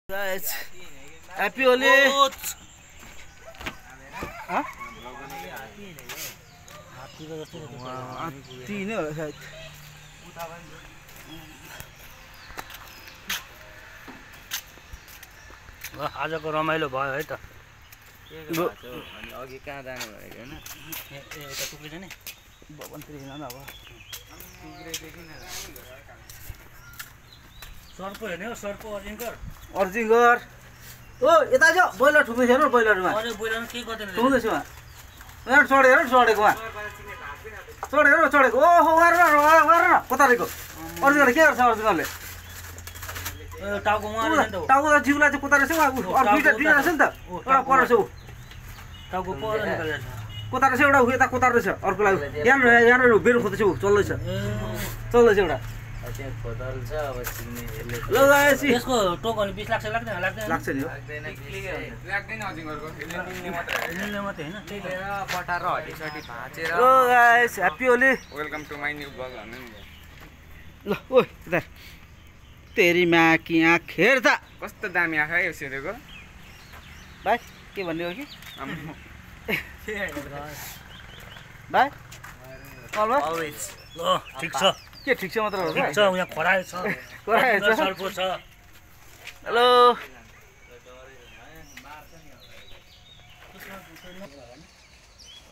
Guys, happy Holi. हाँ? हात्ती नै होला सायद। आजको रमाइलो भयो है त। अनि अघि कहाँ जानु भनेको हैन? यता टुक्रिन्छ नि। भवनतिर हिँड्न अब। सर्पो हेर्ने हो, सर्पो अजिङ्कर। अर्जिङ्गर। ओ यता छ बोइलर ठुक्दै छैन बोइलरमा। अरे बोइलरमा के गर्दैन रे? ठुक्दैछ उहाँ। यहाँ चढेर चढेको उहाँ। चढेको ओहो गरेर कोतारेको। अर्जिङ्गर के गर्छ अर्जिङ्गरले? टाउको उहाँले नि त हो। टाउको त जिउलाई चाहिँ कोतारेछ उहाँ अरू दुईटा रहेछ नि त। एउटा परेछ ऊ। टाउको पर निकालेछ। कोतारेछ एउटा ऊ यता कोतारेछ अर्कोलाई। यहाँ बेरो खोज्दैछ ऊ चल्दैछ। चल्दैछ एउटा। त्यहाँ खोतल छ अब चिन्ने यसले ल गाइस यसको टोक अनि 20 लाख लाग्दैन लाग्दैन लाग्छ नि हो। लाग्दैन अजिङ्गरको मिल्ने मात्रै हैन। त्यही लिएर बटार हड्डीसडी भाँचेर ल guys happy Holi. Welcome to my new blog भन्नु नि ल ओ यता तेरी माँ की आँख हेर्दा कस्तो दामी आँखा है यो सेरेको भाइ के भन्ने हो कि भाइ कल भयो अलवेज ल ठीक छ। के ठिक छ मात्र हो ठीक छ यहाँ खरायो छ। खरायो छ। सर्पो छ। हेलो